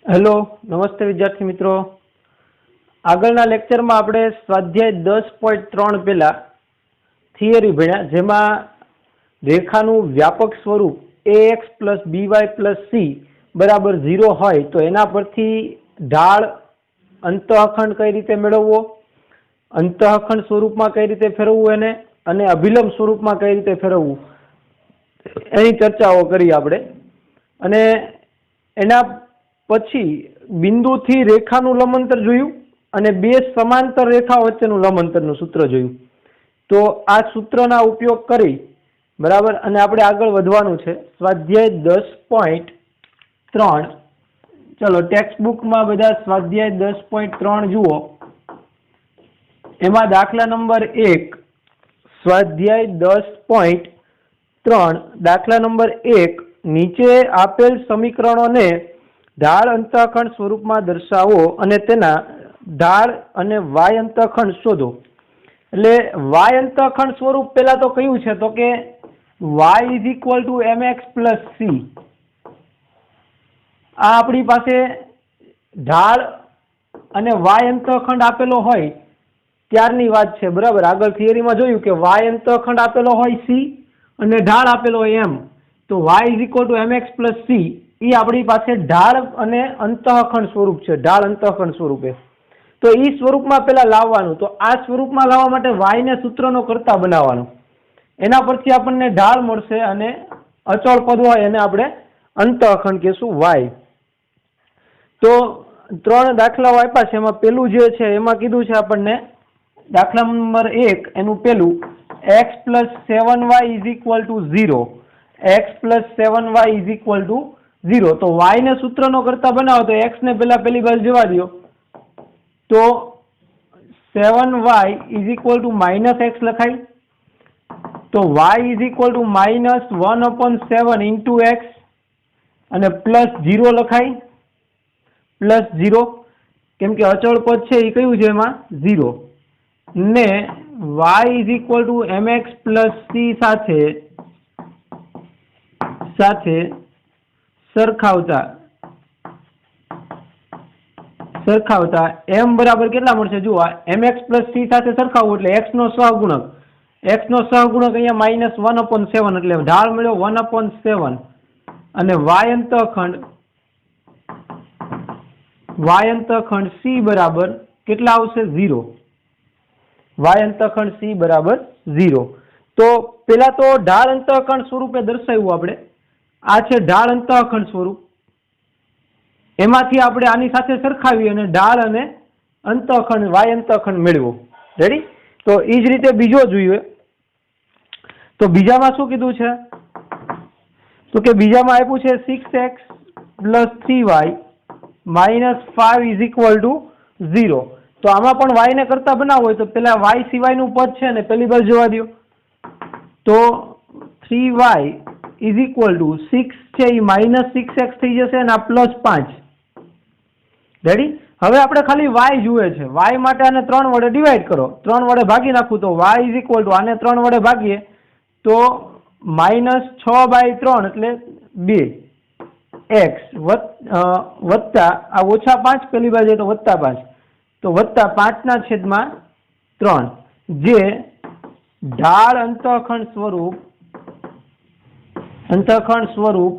Hello, નમસ્તે વિદ્યાર્થી મિત્રો। આગળના લેક્ચરમાં આપણે સ્વાધ્યાય 10.3 પહેલા થિયરી ભણ્યા, જેમાં રેખાનું વ્યાપક સ્વરૂપ ax + by + c બરાબર 0 હોય તો એના પરથી ઢાળ અંતઃખંડ કઈ રીતે મેળવવો, અંતઃખંડ સ્વરૂપમાં કઈ રીતે ફેરવવું એને, અને અભિલંબ સ્વરૂપમાં કઈ રીતે ફેરવવું, એની ચર્ચાઓ કરી આપણે। અને એના પછી બિંદુથી રેખાનું લંબાંતર જોયું અને બે સમાંતર રેખાઓ વચ્ચેનું લંબાંતરનું સૂત્ર જોયું। તો આ સૂત્રના ઉપયોગ કરી બરાબર અને આપણે આગળ વધવાનું છે સ્વાધ્યાય 10.3। ચલો ટેક્સ્ટ બુકમાં બધા સ્વાધ્યાય 10.3 જુઓ। એમાં દાખલા નંબર 1 સ્વાધ્યાય 10.3 દાખલા નંબર 1 નીચે આપેલ સમીકરણોને ઢાળ અંતઃખંડ સ્વરૂપમાં દર્શાવો અને તેના ઢાળ અને વાય અંતઃખંડ શોધો। એટલે વાય અંતઃખંડ સ્વરૂપ પહેલા તો કયું છે તો કે y = mx + c। આ આપણી પાસે ઢાળ અને વાય અંતઃખંડ આપેલો હોય ત્યારની વાત છે, બરાબર। આગળ થિયરીમાં જોયું કે વાય અંતઃખંડ આપેલો હોય c અને ઢાળ આપેલો હોય m, તો y = mx + c એ આપણી પાસે ઢાળ અને અંતઃખંડ સ્વરૂપ છે, ઢાળ અંતઃખંડ સ્વરૂપે। તો એ સ્વરૂપમાં પેલા લાવવાનું, તો આ સ્વરૂપમાં લાવવા માટે y ને સૂત્રનો કર્તા બનાવવાનો, એના પરથી આપણને ઢાળ મળશે અને અચળ પદ હોય એને આપણે અંતઃખંડ કહેશું y। તો 3 દાખલાઓ આપ્યા છે, એમાં પેલું જે છે એમાં કીધું છે આપણને દાખલા નંબર 1 એનું પેલું x + 7y = 0, x + 7y = 0। તો y ને સૂત્રનો કર્તા બનાવો તો x ને પેલા પેલી બાજુ જવા દો, તો 7y = -x લખાય। તો y = -1/7 × x અને +0 લખાય, +0 કેમ કે અચળ પદ છે એ કયું છે એમાં 0 ને y = mx + c સાથે સરખાવતા m બરાબર કેટલા મળશે? જુઓ mx + c સાથે સરખાવવું એટલે x નો સહગુણક, અહીંયા -1/7 એટલે ઢાળ મળ્યો 1/7 અને y અંતઃખંડ c બરાબર કેટલા આવશે? 0। y અંતઃખંડ c બરાબર 0। તો પેલા તો ઢાળ અંતઃખંડ સ્વરૂપે દર્શાવ્યું આપણે, આ છે ઢાળ અંતઃખંડ સ્વરૂપ, એમાંથી આપણે આની સાથે સરખાવી અને ઢાળ અને અંતઃખંડ વાય અંતઃખંડ મેળવો। રેડી? તો એ જ રીતે બીજો જોઈએ, તો બીજામાં શું કીધું છે તો કે બીજામાં આપ્યું છે 6x + 3y - 5 = 0। તો આમાં પણ y ને કરતા બનાવવો હોય તો પેલા y સિવાયનું પદ છે ને પેલી બાજુ જવા દો, તો 3y = 6 છે એ -6x થઈ જશે અને આ +5। રેડી? હવે આપણે ખાલી y જુએ છે, y માટે આને 3 વડે ડિવાઈડ કરો, 3 વડે ભાગી નાખું તો y = આને 3 વડે ભાગીએ તો -6/3 એટલે 2x વત્તા આ -5 પેલી બાજુ તો +5, તો +5/3 જે ઢાળ અંતઃખંડ સ્વરૂપ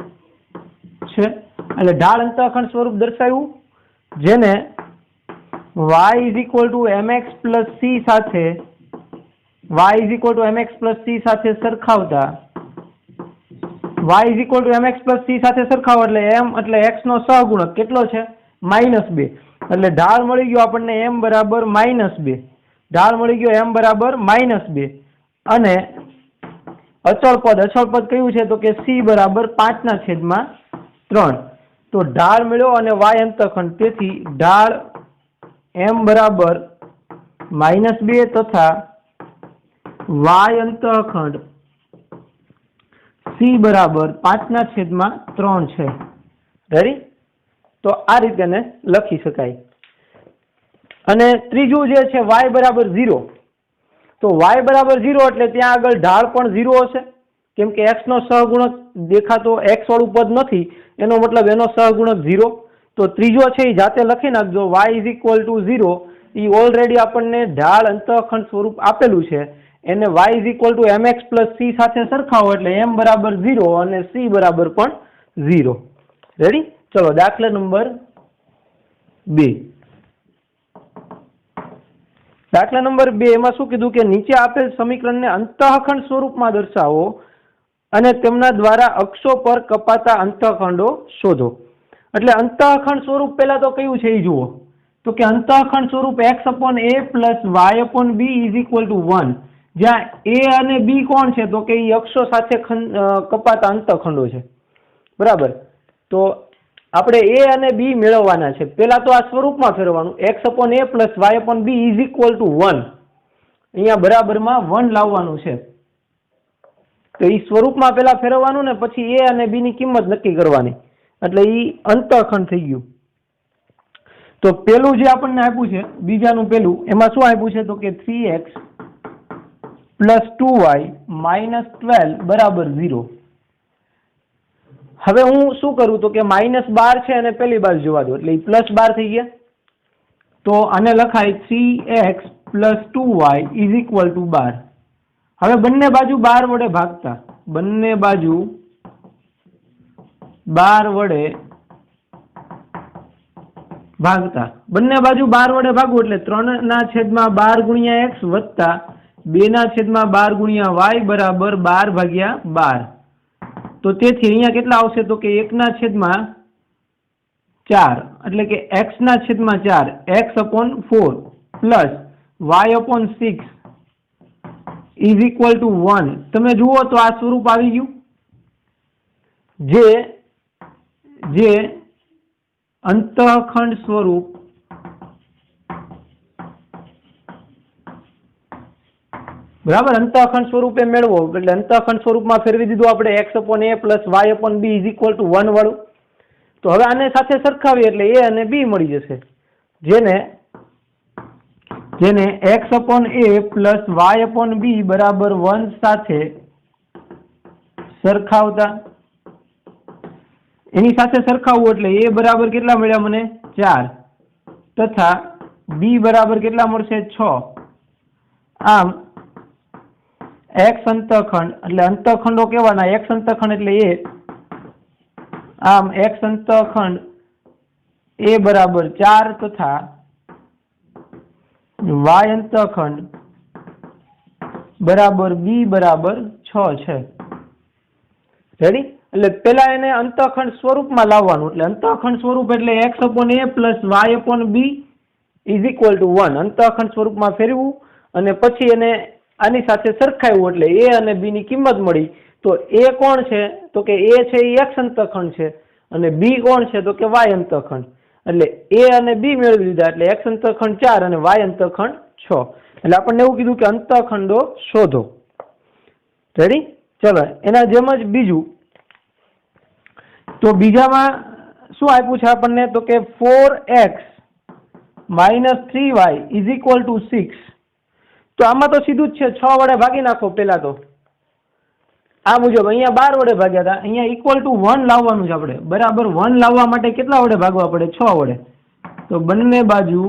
છે। એટલે ઢાળ અંતઃખંડ સ્વરૂપ દર્શાવ્યું, જેને y = mx + c સાથે સરખાવતા એટલે m એટલે x નો સહગુણક કેટલો છે? -2, એટલે ઢાળ મળી ગયો આપણને m બરાબર -2, ઢાળ મળી ગયો m બરાબર -2 અને અચળ પદ કયું છે તો કે c બરાબર 5/3। તો ઢાળ મળ્યો અને y અંતઃખંડ, તેથી ઢાળ m બરાબર -2 તથા y અંતઃખંડ c બરાબર 5/3 છે। રેડી? તો આ રીતે ને લખી શકાય। અને ત્રીજું જે છે y બરાબર 0, તો y બરાબર 0 એટલે ત્યાં આગળ ઢાળ પણ 0 હશે, કેમ કે x નો સહગુણક દેખાતો x વાળું પદ નથી, એનો મતલબ એનો સહગુણક 0। तो त्रीजो है ये जाते लखी नाखजो y = 0 ये ऑलरेडी आपने ढाल अंतःखंड स्वरूप आपेलू है એને y = mx + c સાથે સરખાવો એટલે m = 0 અને c = પણ 0. રેડી? ચલો દાખલા નંબર 2. દાખલા નંબર 2 એમાં શું કીધું કે નીચે આપેલ સમીકરણને અંતઃખંડ સ્વરૂપમાં દર્શાવો અને તેમના દ્વારા અક્ષો પર કપાતા અંતઃખંડો શોધો. એટલે અંતઃખંડ સ્વરૂપ પહેલા તો કયું છે એ જુઓ. તો કે અંતઃખંડ સ્વરૂપ x/a + y/b = 1 જ્યાં a અને b કોણ છે તો કે એ અક્ષો સાથે કપાતા અંતઃખંડો છે. બરાબર? તો આપણે a અને b મેળવવાના છે. પહેલા તો આ સ્વરૂપમાં ફેરવવાનું x/a + y/b = 1. અહીંયા બરાબરમાં 1 લાવવાનું છે. તો એ સ્વરૂપમાં પહેલા ફેરવવાનું ને પછી a અને b ની કિંમત નક્કી કરવાની. એટલે એ અંતઃખંડ થઈ ગયું. તો પેલું જે આપણને આપ્યું છે બીજાનું પેલું એમાં શું આપ્યું છે તો કે 3x + 2y - 12 = 0. હવે હું શું કરું તો કે -12 છે અને પેલી બાજુ જોવા દો એટલે એ +12 થઈ ગયા. તો આને લખાય 3x + 2y = 12. હવે બંને બાજુ 12 વડે ભાગતા બંને બાજુ 12 વડે ભાગતા બંને બાજુ 12 વડે ભાગવું એટલે 3/12 × x વત્તા 2/12 × y બરાબર 12/12. તો તેથી અહીંયા કેટલા આવશે તો કે 1/4 એટલે કે x/4 x/4 પ્લસ y/6 = 1. તમે જુઓ તો આ સ્વરૂપ આવી ગયું જે અંતઃખંડ સ્વરૂપ બરાબર અંતઃખંડ સ્વરૂપે મેળવો એટલે અંતઃખંડ સ્વરૂપમાં ફેરવી દીધું આપણે x/a + y/b = 1 વાળું. તો હવે આને સાથે સરખાવીએ એટલે a અને b મળી જશે જેને x/a + y/b = 1 સાથે સરખાવતા એની સાથે સરખાવવું એટલે a બરાબર કેટલા મળ્યા મને 4 તથા b બરાબર કેટલા મળશે 6. આમ x અંતઃખંડ એટલે અંતઃખંડો કેવાના x અંતઃખંડ એટલે a આમ x અંતઃખંડ a બરાબર 4 તથા y અંતઃખંડ બરાબર b બરાબર 6 છે. રેડી? એટલે પેલા એને અંતઃખંડ સ્વરૂપમાં લાવવાનું એટલે અંતઃખંડ સ્વરૂપ એટલે x/a + y/b = 1 અંતઃખંડ સ્વરૂપમાં ફેરવું અને પછી એને આની સાથે સરખાવ્યું એટલે a અને b ની કિંમત મળી. તો a કોણ છે તો કે a છે એ x અંતઃખંડ છે અને b કોણ છે તો કે y અંતઃખંડ. એટલે a અને b મેળવી લીધા એટલે x અંતઃખંડ 4 અને y અંતઃખંડ 6. એટલે આપણને એવું કીધું કે અંતઃખંડો શોધો. રેડી? ચલો એના જેમ જ બીજું તો બીજામાં શું આપ્યું છે આપણને તો કે 4x - 3y = 6. તો આમાં તો સીધું જ છે 6 વડે ભાગી નાખો. પેલા તો આ મુજબ અહીંયા 12 વડે ભાગ્યા હતા અહીંયા =1 લાવવાનું છે આપણે. બરાબર 1 લાવવા માટે કેટલા વડે ભાગવા પડે 6 વડે. તો બંને બાજુ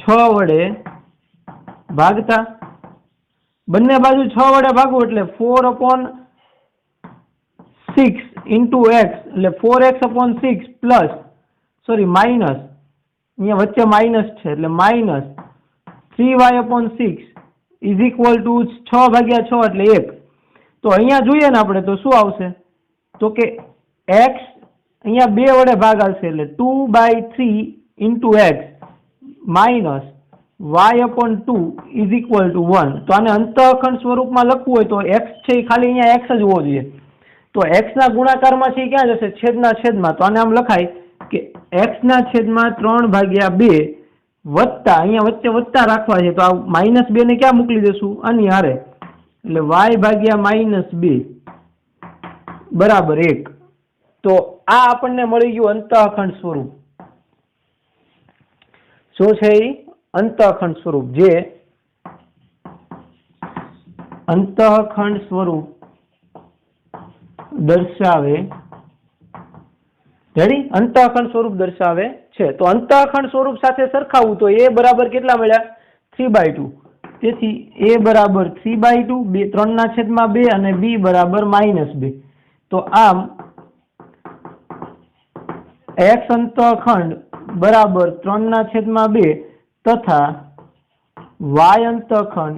6 વડે ભાગતા બંને બાજુ 6 વડે ભાગવું એટલે 4/6 × x એટલે 4x/6 પ્લસ સોરી માઇનસ અહીંયા વચ્ચે માઇનસ છે એટલે માઇનસ 3y/6 = 6/6 એટલે 1. તો અહીંયા જોઈએ ને આપણે તો શું આવશે તો કે x અહીંયા 2 વડે ભાગ આવશે એટલે 2/3 × x માઇનસ y/2 = 1. તો આને અંતઃખંડ સ્વરૂપમાં લખવું હોય તો x છે એ ખાલી અહીંયા x જ હોવો જોઈએ. તો x ના ગુણાકારમાં છે ક્યાં જશે છેદના છેદમાં. તો આને આમ લખાય કે x/3/2 વત્તા અહીંયા વચ્ચે વત્તા રાખવા છે તો આ -2 ને ક્યાં મોકલી દેશું આની હારે એટલે y/-2 બરાબર 1. તો આ આપણને મળી ગયું અંતઃખંડ સ્વરૂપ. શું છે એ અંતઃખંડ સ્વરૂપ જે અંતઃખંડ સ્વરૂપ દર્શાવે રેડી? અંતઃખંડ સ્વરૂપ દર્શાવે છે. તો અંતઃખંડ સ્વરૂપ સાથે સરખાવવું તો a બરાબર કેટલા મળ્યા? 3/2. તેથી a બરાબર 3/2, 3/2 અને b બરાબર -2. તો આમ x અંતઃખંડ બરાબર 3/2 તથા y અંતઃખંડ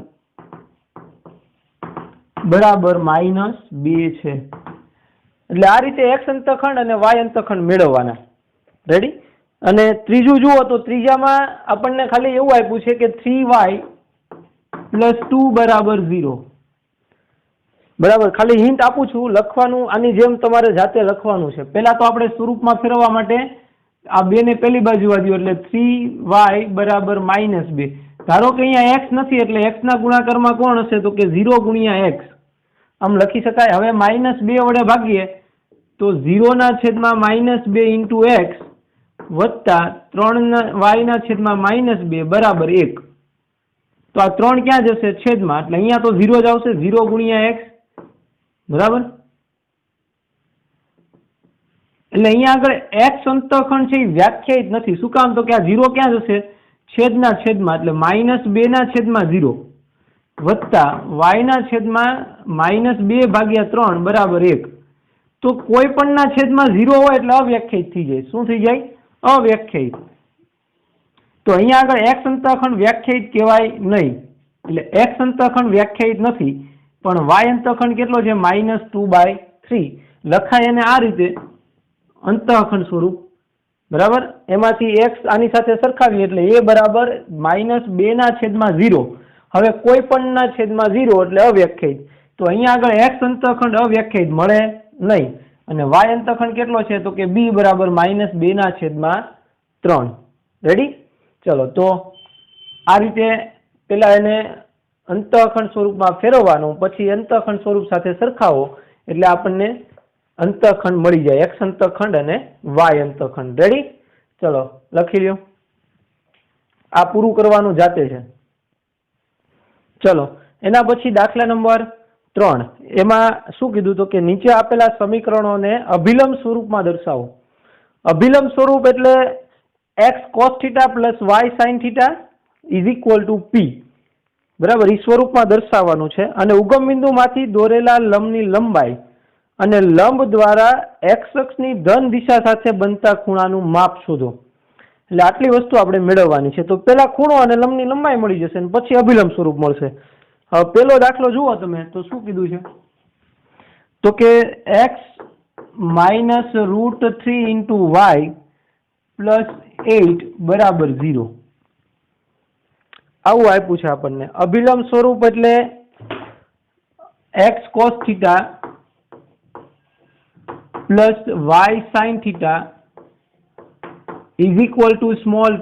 બરાબર -2 છે. એટલે આ રીતે x અંતઃખંડ અને y અંતઃખંડ મેળવવાના. રેડી? અને ત્રીજું જુઓ તો ત્રીજામાં આપણને ખાલી એવું આપ્યું છે કે 3y + 2 બરાબર 0. બરાબર? ખાલી હિન્ટ આપું છું, લખવાનું આની જેમ તમારે જાતે લખવાનું છે. પહેલા તો આપણે સ્વરૂપમાં ફેરવવા માટે આ 2 ને પેલી બાજુ વાળ્યું એટલે 3y બરાબર -2. ધારો કે અહીંયા x નથી એટલે x ના ગુણાકારમાં કોણ હશે? તો કે 0 × x. આમ લખી શકાય. હવે -2 વડે ભાગીએ તો 0/-2 × x વત્તા 3y/-2 બરાબર 1. તો આ 3 ક્યાં જશે? છેદમાં. એટલે અહીંયા તો 0 જ આવશે. 0 × x. બરાબર? એટલે અહીંયા આગળ x અંતઃખંડ છે એ વ્યાખ્યાયિત નથી. શું કામ? તો કે આ 0 ક્યાં જશે? છેદના છેદમાં. એટલે -2/0 વત્તા y/-2/3 બરાબર 1. તો કોઈ પણ ના છેદમાં 0 હોય એટલે અવ્યાખ્યાયિત થઈ જાય. શું થઈ જાય? અવ્યાખ્યાયિત. તો અહીંયા આગળ x અંતઃખંડ વ્યાખ્યાયિત કહેવાય નહીં. એટલે x અંતઃખંડ વ્યાખ્યાયિત નથી, પણ y અંતઃખંડ કેટલો છે? -2/3. લખાય અને આ રીતે અંતઃખંડ સ્વરૂપ. બરાબર? એમાંથી x આની સાથે સરખાવીએ એટલે a બરાબર -2/0. હવે કોઈ પણ ના છેદમાં 0 એટલે અવ્યાખ્યાયિત. તો અહીંયા આગળ x અંતઃખંડ અવ્યાખ્યાયિત મળે નહીં. અને y અંતઃખંડ કેટલો છે? તો કે b બરાબર -2/3. રેડી? ચલો, તો આ રીતે પેલા એને અંતઃખંડ સ્વરૂપમાં ફેરવવાનું, પછી અંતઃખંડ સ્વરૂપ સાથે સરખાવો એટલે આપણને અંતઃખંડ મળી જાય. x અંતઃખંડ અને y અંતઃખંડ. રેડી? ચલો, લખી લ્યો. આ પૂરું કરવાનું જાતે છે. ચલો, એના પછી દાખલા નંબર 3. એમાં શું કીધું? તો કે નીચે આપેલા સમીકરણોને અભિલંબ સ્વરૂપમાં દર્શાવો. અભિલંબ સ્વરૂપ એટલે x cos θ + y sin θ = p. બરાબર? એ સ્વરૂપમાં દર્શાવવાનું છે. અને ઉગમ બિંદુમાંથી દોરેલા લંબની લંબાઈ અને લંબ દ્વારા x અક્ષની ધન દિશા સાથે બનતા ખૂણાનું માપ શોધો. એટલે આટલી વસ્તુ આપણે મેળવવાની છે. તો પેલા ખૂણો અને લંબની લંબાઈ મળી જશે અને પછી અભિલંબ સ્વરૂપ મળશે. હવે પેલો દાખલો જુઓ તમે તો શું કીધું છે? તો કે x -√3 × y + 8 બરાબર 0. આવું આપ્યું છે આપણને. અભિલંબ સ્વરૂપ એટલે x cos θ + y sin θ =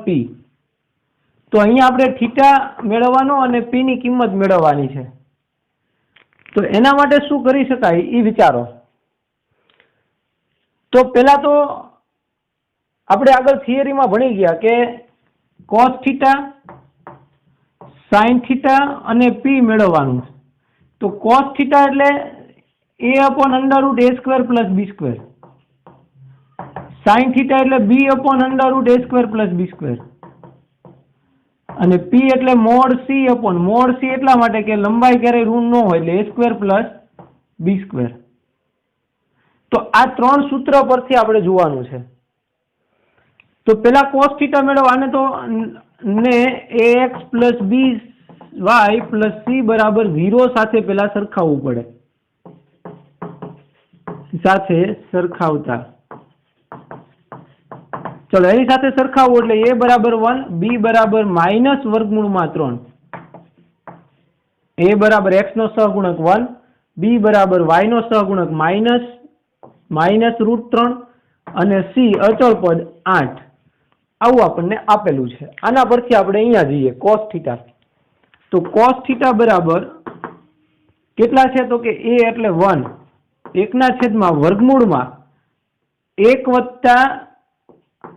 p. તો અહીંયા આપણે થીટા મેળવવાનો અને p ની કિંમત મેળવવાની છે. તો એના માટે શું કરી શકાય એ વિચારો. તો પેલા તો આપણે આગળ થિયરીમાં ભણી ગયા કે cos θ sin θ અને p મેળવવાનું. તો cos θ એટલે a/√a² + b². sin θ એટલે b/√a² + b². અને p એટલે mod c એટલા માટે કે લંબાઈ ક્યારેય ઋણ ન હોય એટલે a² + b². તો આ 3 સૂત્ર પરથી આપણે જોવાનું છે. તો પેલા cos θ મેળવવા, આને તો ને ax + by + c બરાબર 0 સાથે પેલા સરખાવવું પડે. સાથે સરખાવતા ચલો એની સાથે સરખાવવું એટલે a બરાબર 1, b બરાબર -√3, a બરાબર x નો સહગુણક 1, b બરાબર y નો સહગુણક -√3 અને c અચળ પદ 8. આવું આપણને આપેલું છે. આના પરથી આપણે અહીંયા જઈએ cos θ. તો cos θ બરાબર કેટલા છે? તો કે a એટલે 1, 1/√1 વત્તા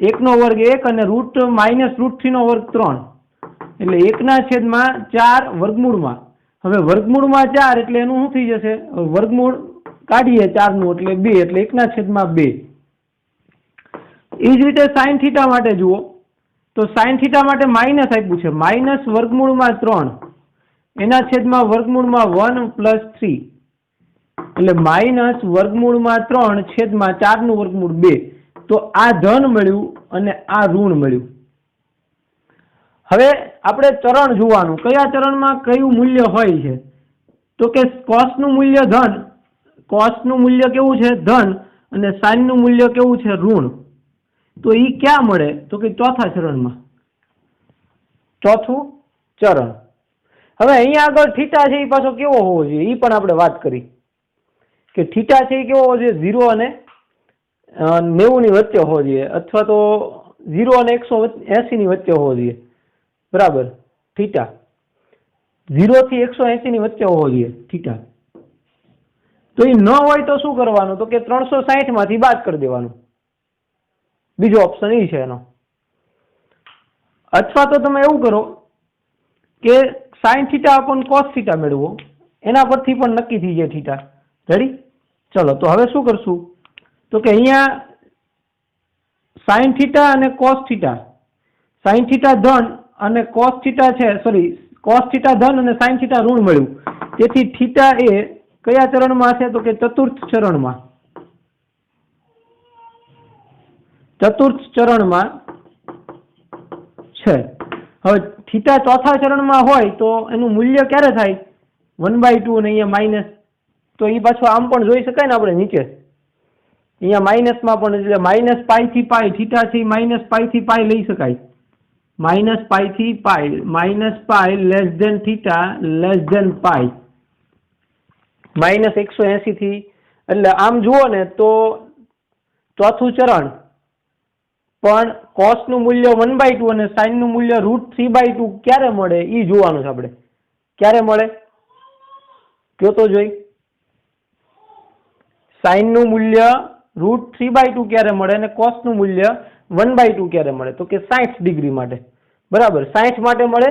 1/2 1 અને -√3/2 3 એટલે 1/4 હવે વર્ગમૂળમાં 4 એટલે એનું શું થઈ જશે? વર્ગમૂળ કાઢીએ 4 નું એટલે 2 એટલે 1/2. એ જ રીતે સાઇન થીટા માટે જુઓ તો સાઇન થીટા માટે માઇનસ આપ્યું છે, માઇનસ વર્ગમૂળમાં 3 એના છેદમાં વર્ગમૂળમાં 1 + 3 એટલે માઇનસ વર્ગમૂળમાં 3 છેદમાં 4 નું વર્ગમૂળ 2. તો આ ધન મળ્યું અને આ ઋણ મળ્યું. હવે આપણે ચરણ જોવાનું, કયા ચરણમાં કયું મૂલ્ય હોય છે. તો કે કોસનું મૂલ્ય ધન, કોસનું મૂલ્ય કેવું છે ધન અને સાઇનનું મૂલ્ય કેવું છે ઋણ. તો એ ક્યાં મળે તો કે ચોથા ચરણમાં, ચોથું ચરણ. હવે અહીંયા આગળ થીટા છે એ પાછો કેવો હોવો જોઈએ એ પણ આપણે વાત કરી કે થીટા છે એ કેવો હોવો જોઈએ 0 અને 90 ની વચ્ચે હોવો જોઈએ, અથવા તો 0 અને 180 ની વચ્ચે હોવો જોઈએ. બરાબર, થીટા 0 થી 180 ની વચ્ચે હોવો જોઈએ થીટા. તો એ ન હોય તો શું કરવાનું તો કે 360 માંથી બાદ કરી દેવાનું. બીજો ઓપ્શન એ છે એનો. અથવા તો તમે એવું કરો કે sine theta upon cos theta મેળવો, એના પરથી પણ નક્કી થઈ જાય થીટા. રેડી? ચલો તો હવે શું કરશું તો કે અહીંયા સાઇન થીટા અને કોસ થીટા, સાઇન થીટા ધન અને કોસ થીટા છે, સોરી કોસ થીટા ધન અને સાઇન થીટા ઋણ મળ્યું. તેથી થીટા એ કયા ચરણમાં છે તો કે ચતુર્થ ચરણમાં, ચતુર્થ ચરણમાં છે. હવે થીટા ચોથા ચરણમાં હોય તો એનું મૂલ્ય ક્યારે થાય 1/2 અને અહીંયા માઇનસ. તો એ પાછું આમ પણ જોઈ શકાય ને આપણે નીચે અહીંયા માઇનસમાં પણ, એટલે -π થી π થીટા છે -π થી π લઈ શકાય. -π થી π, -π less than theta less than π, -180 થી. એટલે આમ જુઓ ને તો ચોથું ચરણ પણ કોસ નું મૂલ્ય 1/2 અને સાઇન નું મૂલ્ય √3/2 ક્યારે મળે એ જોવાનું છે આપણે. ક્યારે મળે કયો તો જોઈ. સાઇન નું મૂલ્ય √3/2 ક્યારે મળે અને કોસ નું મૂલ્ય 1/2 ક્યારે મળે તો કે 60 ડિગ્રી માટે. બરાબર, 60 માટે મળે.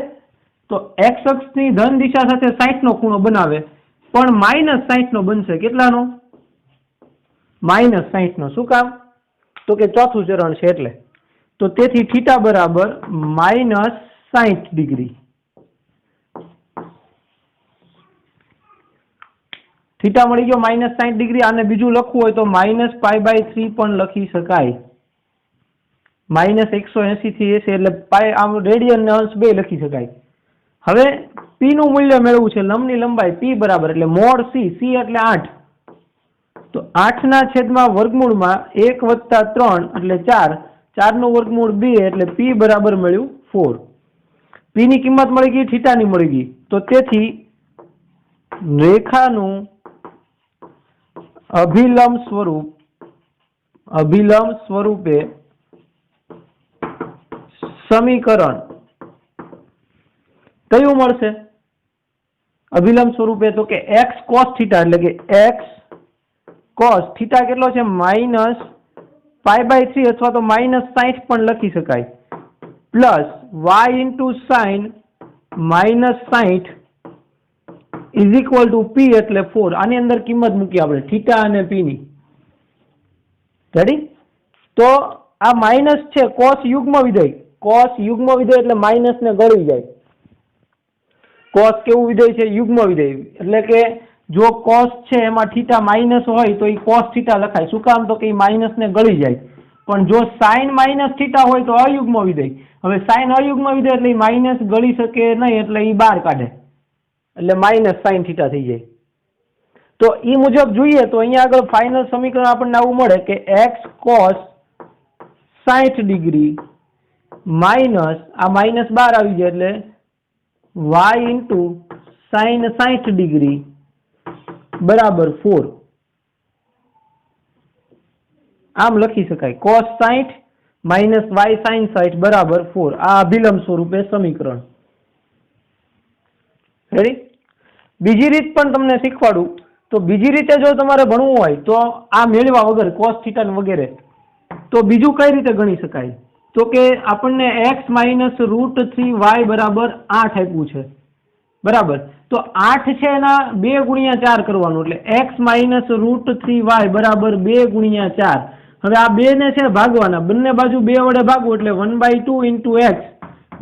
તો એક્સ અક્ષની ધન દિશા સાથે 60 નો ખૂણો બનાવે પણ -60 નો બનશે. કેટલાનો? -60 નો. શું કામ તો કે ચોથું ચરણ છે એટલે. તો તેથી થીટા બરાબર -60 ડિગ્રી. થીટા મળી ગયો -60 ડિગ્રી. આને બીજું લખવું હોય તો -π/3 પણ લખી શકાય. -180 થી 80 એટલે પાય આમ રેડિયન ને અંશ બે લખી શકાય. હવે પી નું મૂલ્ય મેળવવું છે, લંબની લંબાઈ પી બરાબર એટલે મોડ સી, સી એટલે 8. તો 8 ના છેદમાં વર્ગમૂળમાં 1 + 3 એટલે 4, 4 નું વર્ગમૂળ 2 એટલે પી બરાબર મળ્યું 4. પી ની કિંમત મળી ગઈ, થીટા ની મળી ગઈ. તો તેથી રેખાનું અભિલંબ સ્વરૂપે સમીકરણ કયું મળશે અભિલંબ સ્વરૂપે તો કે x cos θ, એટલે કે x cos θ કેટલો છે -π/3 અથવા તો -60 પણ લખી શકાય, plus y sin -60 is equal to p એટલે 4. આની અંદર કિંમત મૂકી આપણે થીટા અને p ની. રેડી? તો આ માઇનસ છે cos યુગ્મ વિધેય, cos યુગ્મ વિધેય એટલે માઇનસ ને ગળી જાય. cos કેવું વિધેય છે? યુગ્મ વિધેય. એટલે કે જો cos છે એમાં થીટા માઇનસ હોય તો એ cos થીટા લખાય. શું કામ તો કે એ માઇનસ ને ગળી જાય. પણ જો sin -θ હોય તો અયુગ્મ વિધેય. હવે sin અયુગ્મ વિધેય એટલે માઇનસ ગળી શકે નહીં એટલે એ બહાર કાઢે એટલે -sin θ થઈ જાય. તો એ મુજબ જોઈએ તો અહીંયા આગળ ફાઇનલ સમીકરણ આપણને આવું મળે કે x cos 60 ડિગ્રી માઇનસ આ માઇનસ બહાર આવી જાય એટલે y sin 60 ડિગ્રી બરાબર 4. આમ લખી શકાય cos 60 માઇનસ y sin 60 બરાબર 4. આ અભિલંબ સ્વરૂપે સમીકરણ. રેડી? બીજી રીત પણ તમને શીખવાડું. તો બીજી રીતે જો તમારે ભણવું હોય તો આ મેળવ્યા વગર cos θ વગેરે તો બીજું કઈ રીતે ગણી શકાય તો કે આપણને x -√3y બરાબર 8 આપ્યું છે. બરાબર, તો 8 છે એના 2 × 4 કરવાનું એટલે x -√3y બરાબર 2 × 4. હવે આ બે ને છે ભાગવાના, બંને બાજુ 2 વડે ભાગવું એટલે 1/2 into x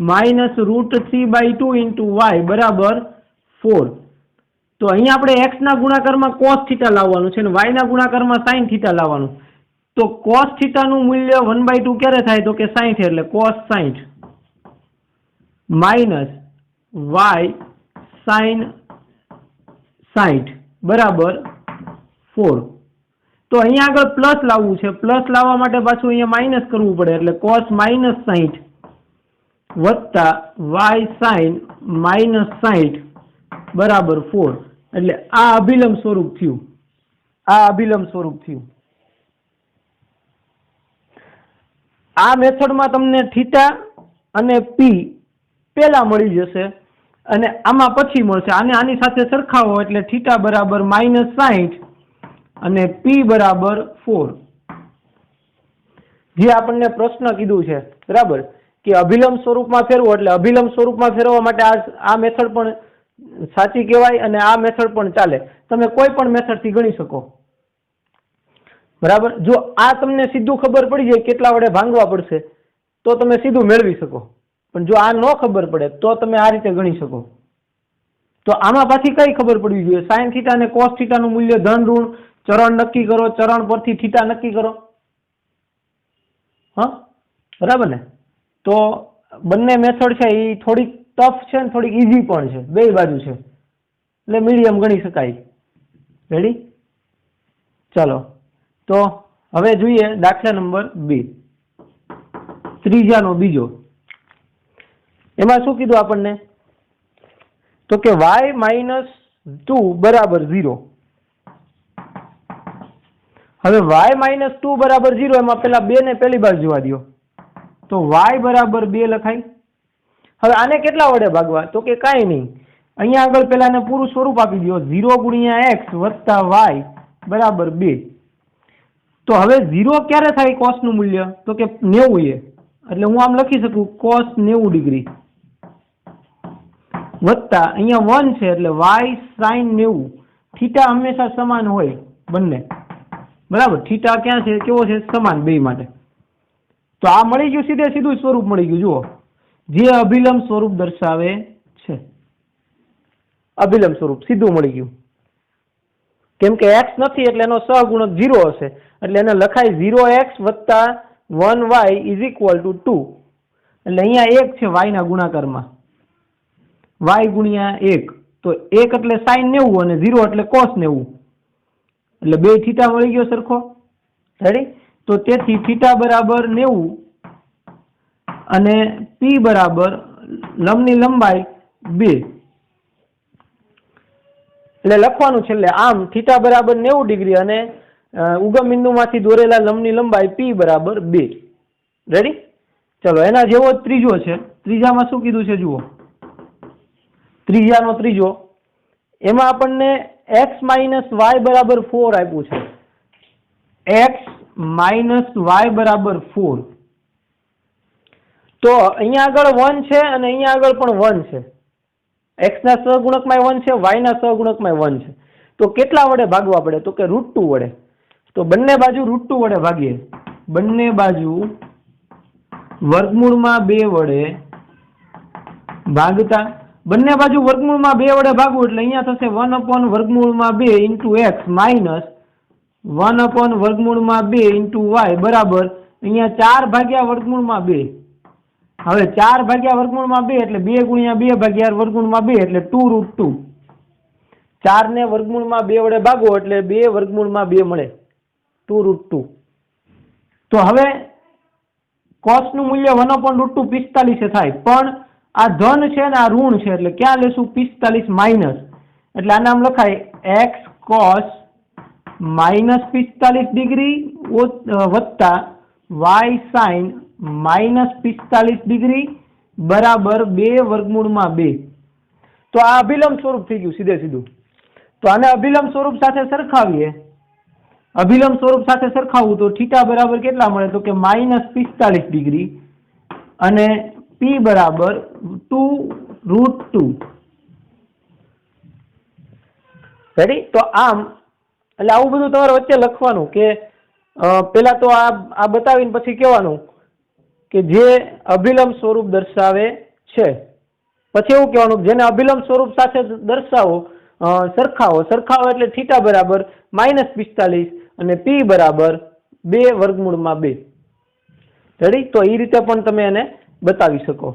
minus √3/2 into y બરાબર 4. તો અહીંયા આપણે એક્સ ના ગુણાકારમાં કોસ થીટા લાવવાનું છે અને વાય ના ગુણાકારમાં સાઇન થીટા લાવવાનું. તો કોસ થીટાનું મૂલ્ય 1/2 ક્યારે થાય તો કે 60 એટલે કોસ 60 માઇનસ વાય સાઇન 60 બરાબર 4. તો અહીંયા આગળ પ્લસ લાવવું છે, પ્લસ લાવવા માટે પાછું અહીંયા માઇનસ કરવું પડે એટલે કોસ -60 વત્તા વાય સાઇન -60 બરાબર 4. એટલે આ અભિલંબ સ્વરૂપ થયું, આ અભિલંબ સ્વરૂપ થયું. આ મેથડમાં તમને થીટા અને પી પેલા મળી જશે અને આમાં પછી મળશે. આને આની સાથે સરખાવો એટલે થીટા બરાબર -60 અને પી બરાબર 4. જે આપણને પ્રશ્ન કીધું છે બરાબર કે અભિલંબ સ્વરૂપમાં ફેરવો, એટલે અભિલંબ સ્વરૂપમાં ફેરવવા માટે આ મેથડ પણ સાચી કહેવાય અને આ મેથડ પણ ચાલે. તમે કોઈ પણ મેથડથી ગણી શકો બરાબર. જો આ તમને સીધું ખબર પડી જાય કેટલા વડે ભાંગવા પડશે તો તમે સીધું મેળવી શકો, પણ જો આ ન ખબર પડે તો તમે આ રીતે ગણી શકો. તો આમાં પાછી કઈ ખબર પડવી જોઈએ? સાઇન થીટા અને કોસ થીટાનું મૂલ્ય ધન ઋણ, ચરણ નક્કી કરો, ચરણ પરથી થીટા નક્કી કરો. હા બરાબર ને. તો બંને મેથડ છે એ થોડીક ટફ છે ને થોડીક ઈઝી પણ છે, બે બાજુ છે એટલે મીડિયમ ગણી શકાય. રેડી? ચલો તો હવે જોઈએ દાખલા નંબર 2, ત્રીજાનો બીજો. એમાં શું કીધું આપણને તો કે y-2 બરાબર 0. હવે y-2 બરાબર 0 એમાં પેલા 2 ને પેલી બાજુ જોવા દો તો y બરાબર 2 લખાય. હવે આને કેટલા વડે ભાગવા તો કે કાંઈ નહીં, અહીંયા આગળ પેલાને પૂરું સ્વરૂપ આપી દો 0 ગુણ્યા x વત્તા y બરાબર 2. તો હવે 0 ક્યારે થાય કોસનું મૂલ્ય તો કે 90 એટલે હું આમ લખી શકું કોસ 90 ડિગ્રી વત્તા અહીંયા 1 છે એટલે y સાઇન 90. થીટા હંમેશા સમાન હોય બંને બરાબર. થીટા ક્યાં છે કેવો છે સમાન બે માટે. તો આ મળી ગયું, સીધે સીધું સ્વરૂપ મળી ગયું. જુઓ જે અભિલંબ સ્વરૂપ દર્શાવે છે, અભિલંબ સ્વરૂપ સીધું મળી ગયું. કેમ કે x નથી એટલે એનો સહગુણક 0 હશે એટલે એને લખાય 0x વત્તા 1y ઇઝ ઇક્વલ ટુ 2. એટલે અહીંયા 1 છે y ના ગુણાકારમાં, y ગુણ્યા 1 તો 1 એટલે સાઇન 90 અને 0 એટલે કોસ 90 એટલે બે થીટા મળી ગયો સરખો. રેડી? તો તેથી થીટા બરાબર 90 અને પી બરાબર લંબની લંબાઈ 2 એટલે લખવાનું છે. એટલે આમ થીટા બરાબર 90 ડિગ્રી અને ઉગમ બિંદુમાંથી દોરેલા લંબની લંબાઈ પી બરાબર 2. રેડી? ચલો એના જેવો જ ત્રીજો છે. ત્રીજામાં શું કીધું છે જુઓ, ત્રીજાનો ત્રીજો એમાં આપણને x - y બરાબર 4 આપ્યું છે. x - y બરાબર 4. તો અહીંયા આગળ 1 છે અને અહીંયા આગળ પણ 1 છે. x ના સહગુણકમાં 1 છે, y ના સહગુણકમાં 1 છે. તો કેટલા વડે ભાગવા પડે તો કે √2 વડે. તો બંને બાજુ √2 વડે ભાગીએ. બંને બાજુ વર્ગમૂળમાં 2 વડે ભાગતા, બંને બાજુ વર્ગમૂળમાં 2 વડે ભાગવું એટલે અહીંયા થશે 1/√2 into x minus 1/√2 into y બરાબર અહીંયા 4 ભાગ્યા વર્ગમૂળમાં 2. હવે 4 ભાગ્યા વર્ગમૂળમાં 2 એટલે 2 ગુણ્યા 2 ભાગ્યા વર્ગમૂળમાં 2 એટલે 2√2. 4 ને વર્ગમૂળમાં 2 વડે ભાગો એટલે 2 વર્ગમૂળમાં 2 મળે 2√2. તો હવે કોસનું મૂલ્ય 1/√2 45 થાય, પણ આ ધન છે ને આ ઋણ છે એટલે ક્યાં લેશું 45 માઇનસ એટલે આ નામ લખાય x cos -45 ડિગ્રી વત્તા y sin -45 ડિગ્રી બરાબર 2 વર્ગમૂળમાં 2. તો આ અભિલંબ સ્વરૂપ થઈ ગયું સીધે સીધું. તો આને અભિલંબ સ્વરૂપ સાથે સરખાવીએ. અભિલંબ સ્વરૂપ સાથે સરખાવવું તો થીટા બરાબર કેટલા મળે તો કે -45 ડિગ્રી અને p બરાબર 2√2. રેડી? તો આમ એટલે આવું બધું તમારે વચ્ચે લખવાનું કે પેલા તો આ બતાવીને પછી કહેવાનું કે જે અભિલંબ સ્વરૂપ દર્શાવે છે, પછી એવું કહેવાનું જેને અભિલંબ સ્વરૂપ સાથે દર્શાવો સરખાવો એટલે થીટા બરાબર -45 અને પી બરાબર 2√2. રેડી? તો એ રીતે પણ તમે એને બતાવી શકો.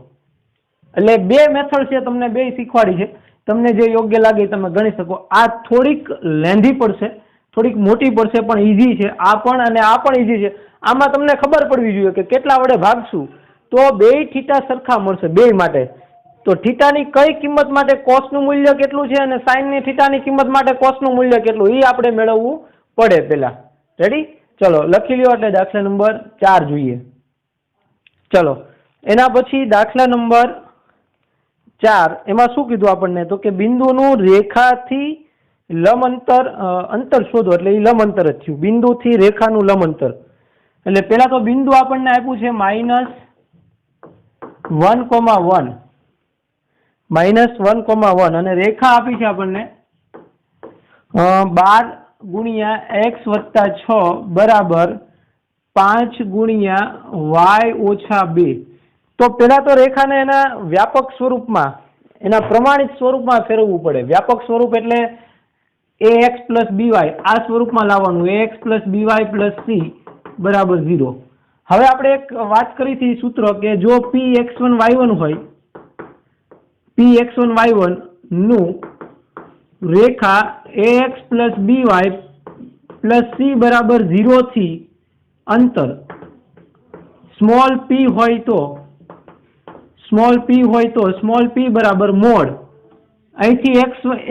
એટલે બે મેથડ છે, તમને બે શીખવાડી છે, તમને જે યોગ્ય લાગે તમે ગણી શકો. આ થોડીક લેન્ધી પડશે, થોડીક મોટી પડશે, પણ ઈઝી છે. આ પણ અને આ પણ ઈઝી છે. આમાં તમને ખબર પડવી જોઈએ કે કેટલા વડે ભાગશું તો બે થીટા સરખા મળશે બે માટે. તો થીટાની કઈ કિંમત માટે કોસનું મૂલ્ય કેટલું છે અને સાઈનની થીટાની કિંમત માટે કોસનું મૂલ્ય કેટલું એ આપણે મેળવવું પડે પેલા. રેડી? ચલો લખી લ્યો. એટલે દાખલા નંબર 4 જોઈએ. ચલો એના પછી દાખલા નંબર 4 એમાં શું કીધું આપણને? તો કે બિંદુનું રેખાથી લંબ અંતર શોધો. એટલે એ લંબ અંતર જ થયું, બિંદુથી રેખાનું લંબ અંતર. એટલે પેલા તો બિંદુ આપણને આપ્યું છે -1,1 -1,1 અને રેખા આપી છે આપણને 12 × x + 6 બરાબર 5 × y - 2. તો પેલા તો રેખાને એના વ્યાપક સ્વરૂપમાં, એના પ્રમાણિત સ્વરૂપમાં ફેરવવું પડે. વ્યાપક સ્વરૂપ એટલે ax + by આ સ્વરૂપમાં લાવવાનું, ax + by + c બરાબર 0. હવે આપણે એક વાત કરી હતી સૂત્ર કે જો px1 y1 હોય, px1 y1 નું રેખા ax + by + c બરાબર 0 થી અંતર સ્મોલ p હોય તો સ્મોલ p બરાબર મોડ અહીંથી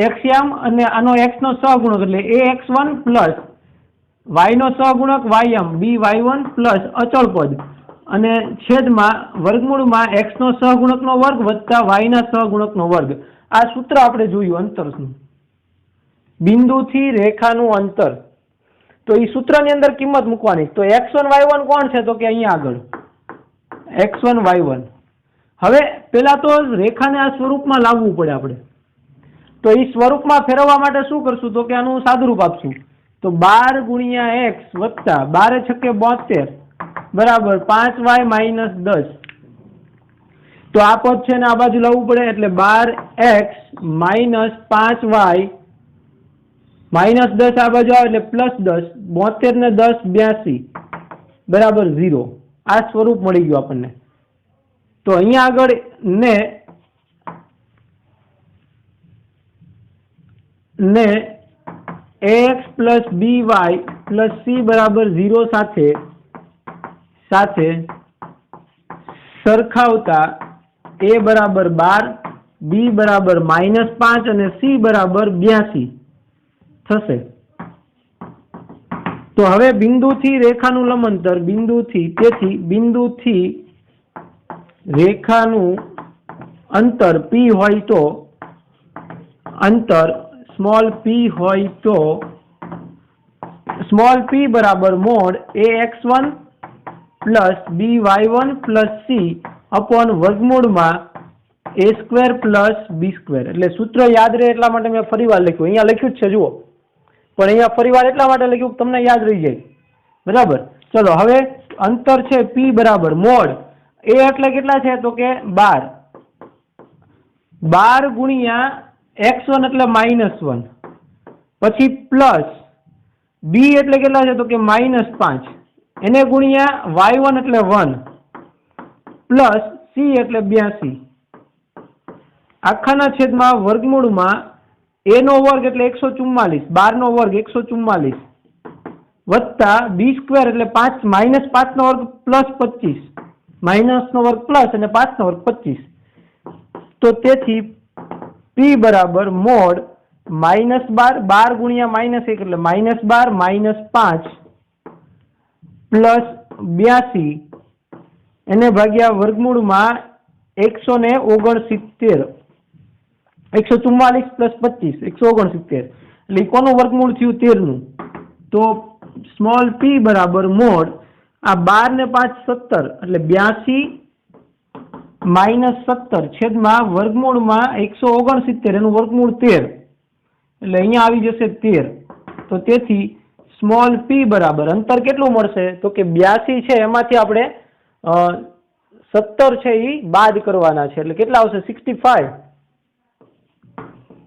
x યામ અને આનો x નો સહગુણક એટલે ax1 પ્લસ y નો સહગુણક yમ by1 પ્લસ અચળ પદ અને છેદમાં વર્ગમૂળમાં x નો સહગુણકનો વર્ગ વત્તા y ના સહગુણકનો વર્ગ. આ સૂત્ર આપણે જોયું અંતરનું, બિંદુથી રેખાનું અંતર. તો એ સૂત્રની અંદર કિંમત મૂકવાની. તો x1 y1 કોણ છે? તો કે અહીંયા આગળ x1 y1. હવે પેલા તો રેખાને આ સ્વરૂપમાં લાવવું પડે આપણે. તો એ સ્વરૂપમાં ફેરવવા માટે શું કરશું? તો કે આનું સાદુરૂપ આપશું. તો 12 × x વત્તા 12 × 72 બરાબર 5y - 10. તો આ પદ છે ને આ બાજુ લાવવું પડે એટલે 12x - 5y -10 આ બાજુ આવે એટલે +10. 72 ને 10 82 બરાબર 0. આ સ્વરૂપ મળી ગયું આપણને. તો અહીંયા આગળ ને ax + by + c બરાબર 0 સાથે સરખાવતા a બરાબર 12, b બરાબર -5 અને c બરાબર 82 થશે. તો હવે બિંદુથી રેખાનું લંબ અંતર, તેથી બિંદુથી રેખાનું અંતર p હોય તો અંતર સ્મોલ p હોય તો સ્મોલ p બરાબર mode ax1 plus by1 plus c upon વર્ગમૂળમાં a² પ્લસ b². એટલે સૂત્ર યાદ રહે એટલા માટે મેં ફરી વાર લખ્યું. અહીંયા લખ્યું જ છે જુઓ, પણ અહીંયા ફરી વાર એટલા માટે લખ્યું તમને યાદ રહી જાય. બરાબર? ચલો હવે અંતર છે p બરાબર મોડ a એટલે કેટલા છે? તો કે 12. 12 × x1 એટલે -1, પછી પ્લસ b એટલે કેટલા છે? તો કે -5 એને ગુણ્યા y1 એટલે 1 પ્લસ c એટલે 82 આખાના છેદમાં વર્ગમૂળમાં a નો વર્ગ એટલે 144, 12 નો વર્ગ 144 વત્તા b² એટલે 5 -5 નો વર્ગ પ્લસ 25, માઇનસ નો વર્ગ પ્લસ અને 5 નો વર્ગ 25. તો તેથી p બરાબર મોડ -12, 12 ગુણ્યા -1 એટલે -12 -5 પ્લસ 82 એને ભાગ્યા વર્ગમૂળમાં 169, 144 પ્લસ 25 169. એટલે કોનું વર્ગમૂળ થયું? 13 નું. તો સ્મોલ p બરાબર મોડ આ 12 ને 5 17 એટલે 82 -17 છેદમાં વર્ગમૂળમાં 169 એનું વર્ગમૂળ 13 એટલે અહીંયા આવી જશે 13. તો તેથી સ્મોલ પી બરાબર અંતર કેટલું મળશે તો કે 82 છે એમાંથી આપણે 17 છે એ બાદ કરવાના છે એટલે કેટલા આવશે 65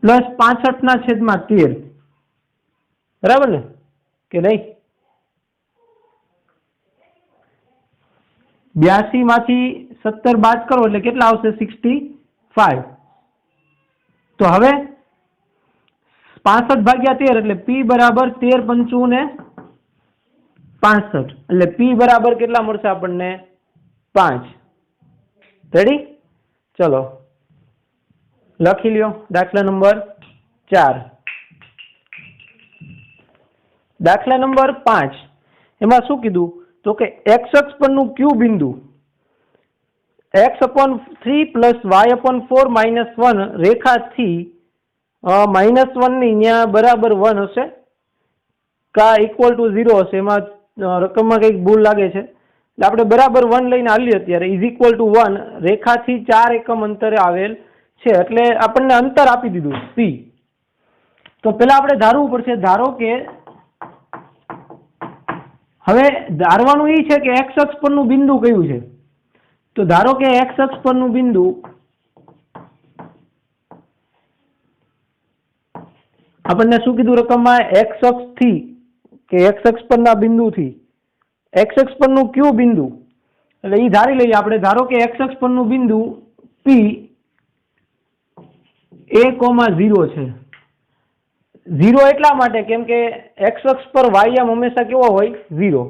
પ્લસ 65/13 બરાબર ને કે નહીં 82 માંથી 17 બાદ કરો એટલે કેટલા આવશે 65 તો હવે 65/13 એટલે P બરાબર 13×5 ને 65 એટલે P બરાબર કેટલા મળશે આપણને 5 રેડી ચલો લખી લ્યો દાખલા નંબર 4 દાખલા નંબર 5 એમાં શું કીધું તો કે x અક્ષ પરનું q બિંદુ x/3 + y/4 - 1 રેખાથી -1 ની અહીંયા બરાબર 1 હશે કા ઇક્વલ ટુ 0 હશે એમાં રકમમાં કંઈક ભૂલ લાગે છે એટલે આપણે બરાબર 1 લઈને આવીએ અત્યારે ઇઝ ઇક્વલ ટુ 1 રેખાથી 4 એકમ અંતરે આવેલ છે એટલે આપણને અંતર આપી દીધું p તો પહેલા આપણે ધારવું પડશે ધારો કે હવે ધારવાનું એ છે કે x અક્ષ પરનું બિંદુ કયું છે તો ધારો કે x અક્ષ પરનું બિંદુ આપણને શું કીધું રકમમાં x અક્ષથી કે x અક્ષ પરના બિંદુથી x અક્ષ પરનું કયું બિંદુ એટલે એ ધારી લઈએ આપણે ધારો કે x અક્ષ પરનું બિંદુ p a,0 છે 0 એટલા માટે કેમ કે x અક્ષ પર y હંમેશા કેવો હોય 0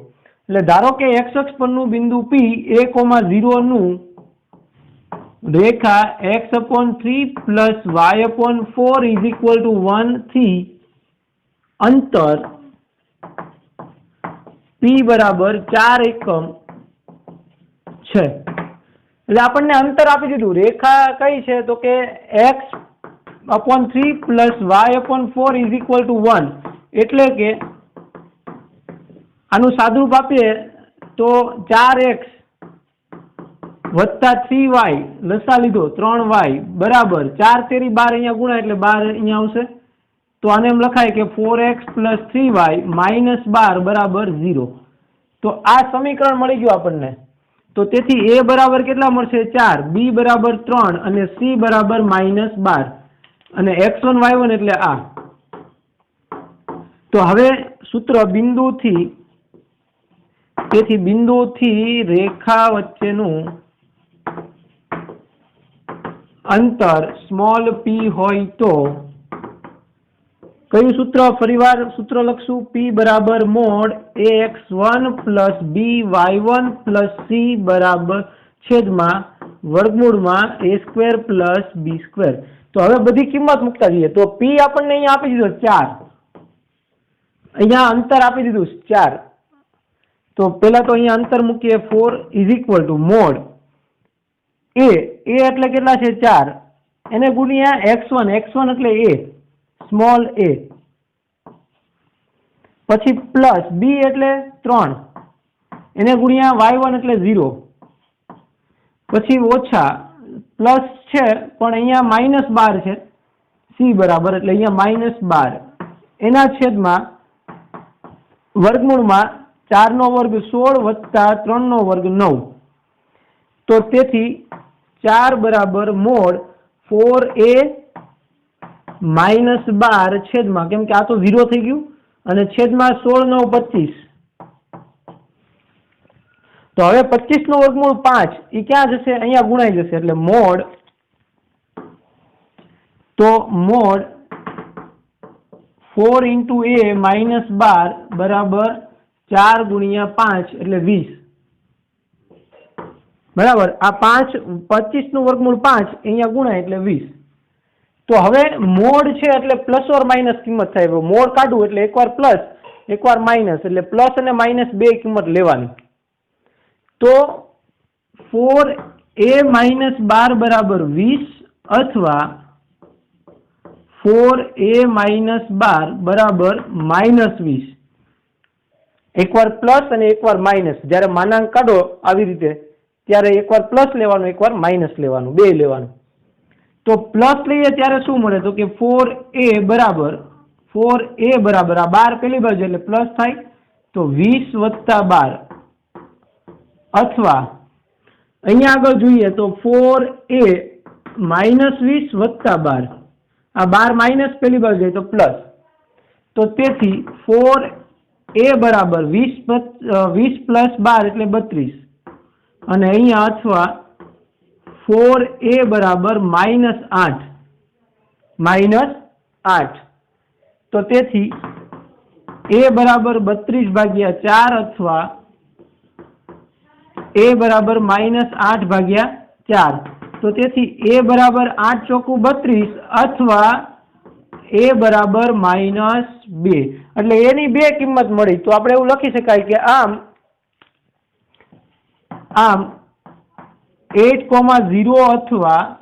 એટલે ધારો કે x અક્ષ પરનું બિંદુ p a,0 નું રેખા x/3 + y/4 = 1 થી અંતર p બરાબર 4 એકમ છે એટલે આપણને અંતર આપી દીધું રેખા કઈ છે તો કે x/3 + y/4 = 1 એટલે કે આનું સાદુરૂપ આપીએ તો 4x + 3y લસા લીધો 3y બરાબર 4 તેરી 12 અહીંયા ગુણાય એટલે 12 અહીંયા આવશે તો આને એમ લખાય કે 4x + 3y - 12 બરાબર 0 તો આ સમીકરણ મળી ગયું આપણને તો તેથી a બરાબર કેટલા મળશે 4 b બરાબર 3 અને c બરાબર -12 અને x1 y1 એટલે આ તો હવે સૂત્ર બિંદુથી તેથી બિંદુથી રેખા વચ્ચેનું અંતર સ્મોલ p હોય તો કયું સૂત્ર ફરીવાર સૂત્ર લખશું p બરાબર mod ax1 + by1 + c બરાબર છેદમાં વર્ગમૂળમાં a² + b². તો હવે બધી કિંમત મૂકતા જઈએ તો p આપણને અહીંયા આપી દીધો 4 અહીંયા અંતર આપી દીધું 4 તો પહેલા તો અહીંયા અંતર મૂકીએ 4 = mod a એટલે કેટલા છે 4 એને ગુણ્યા x1 એટલે a સ્મોલ a પછી પ્લસ b એટલે 3 એને ગુણ્યા y1 એટલે 0 પછી ઓછા પ્લસ છે પણ અહીંયા -12 છે c બરાબર એટલે અહીંયા -12 એના છેદમાં વર્ગમૂળમાં 4 નો વર્ગ 16 + 3 નો વર્ગ 9 તો તેથી 4 બરાબર mod 4a -12 છેદમાં કેમ કે આ તો 0 થઈ ગયું અને છેદમાં 16 × 25 તો હવે 25 નું વર્ગમૂળ 5 એ ક્યાં જશે અહીંયા ગુણાઈ જશે એટલે mod 4 × a -12 બરાબર 4 × 5 એટલે 20 બરાબર આ 25 નું વર્ગમૂળ 5 અહીંયા ગુણાય એટલે 20 તો હવે મોડ છે એટલે પ્લસ ઓર માઇનસ કિંમત થાય મોડ કાઢવું એટલે એકવાર પ્લસ એકવાર માઇનસ એટલે પ્લસ અને માઇનસ બે કિંમત લેવાની તો 4a - 12 બરાબર 20 અથવા 4a - 12 બરાબર -20 એકવાર પ્લસ અને એકવાર માઇનસ જ્યારે માનાંક કાઢો આવી રીતે ત્યારે એકવાર પ્લસ લેવાનું એકવાર માઇનસ લેવાનું બે લેવાનું તો પ્લસ લઈએ ત્યારે શું મળે તો કે 4a બરાબર 4a બરાબર આ 12 પેલી બાજુ એટલે પ્લસ થાય તો 20 વત્તા 12 અથવા અહીંયા આગળ જોઈએ તો 4a માઇનસ 20 વત્તા 12 આ 12 માઇનસ પેલી બાજુ જાય તો પ્લસ તો તેથી 4a બરાબર 20 પ્લસ 12 એટલે 32 અને અહીંયા અથવા 4a બરાબર -8 તો તેથી a બરાબર 32/4 અથવા a બરાબર -8/4 તો તેથી a બરાબર 8 ચોકું 32 અથવા a બરાબર -2 એટલે એની બે કિંમત મળી તો આપણે એવું લખી શકાય કે આમ 8,0 અથવા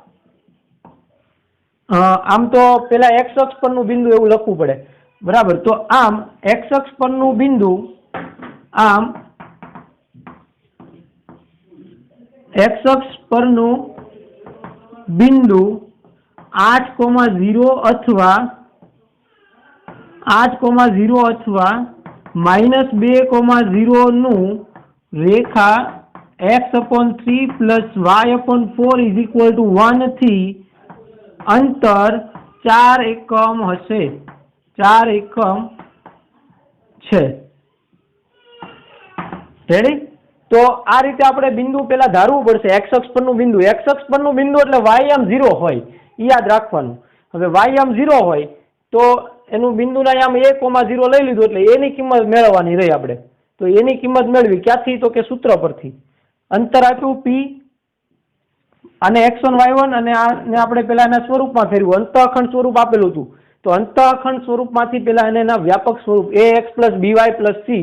આમ તો પેલા x અક્ષ પરનું બિંદુ એવું લખવું પડે બરાબર તો આમ x અક્ષ પરનું બિંદુ આમ x અક્ષ પરનું બિંદુ 8,0 અથવા -2,0 નું રેખા x/3 + y/4 = 1 થી અંતર 4 એકમ હશે 4 એકમ છે રેડી તો આ રીતે આપણે બિંદુ પેલા ધારવું પડશે x અક્ષ પરનું બિંદુ એટલે y આમ 0 હોય ઈ યાદ રાખવાનું હવે y આમ 0 હોય તો એનું બિંદુના આમ 1,0 લઈ લીધું એટલે એની કિંમત મેળવવાની રહી આપણે તો એની કિંમત મેળવી ક્યાંથી તો કે સૂત્ર પરથી અંતર આપ્યું p અને x1 y1 અને આને આપણે પેલા એના સ્વરૂપમાં ફેરવ્યું અંતઃખંડ સ્વરૂપ આપેલું હતું તો અંતઃખંડ સ્વરૂપમાંથી પેલા એના વ્યાપક સ્વરૂપ ax + by + c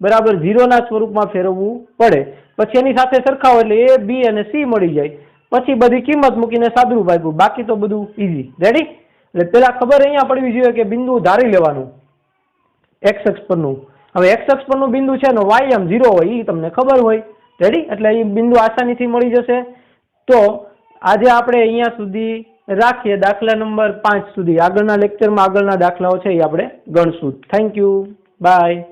બરાબર 0 ના સ્વરૂપમાં ફેરવવું પડે પછી એની સાથે સરખાવો એટલે a b અને c મળી જાય પછી બધી કિંમત મૂકીને સાદુરૂપ આપ્યું બાકી તો બધું ઈઝી રેડી એટલે પેલા ખબર અહીંયા પડવી જોઈએ કે બિંદુ ધારી લેવાનું x અક્ષ પરનું હવે x અક્ષ પરનું બિંદુ છે ને y આમ 0 હોય એ તમને ખબર હોય રેડી એટલે એ બિંદુ આસાનીથી મળી જશે તો આજે આપણે અહીંયા સુધી રાખીએ દાખલા નંબર 5 સુધી આગળના લેક્ચરમાં આગળના દાખલાઓ છે એ આપણે ગણશું થેન્ક યુ બાય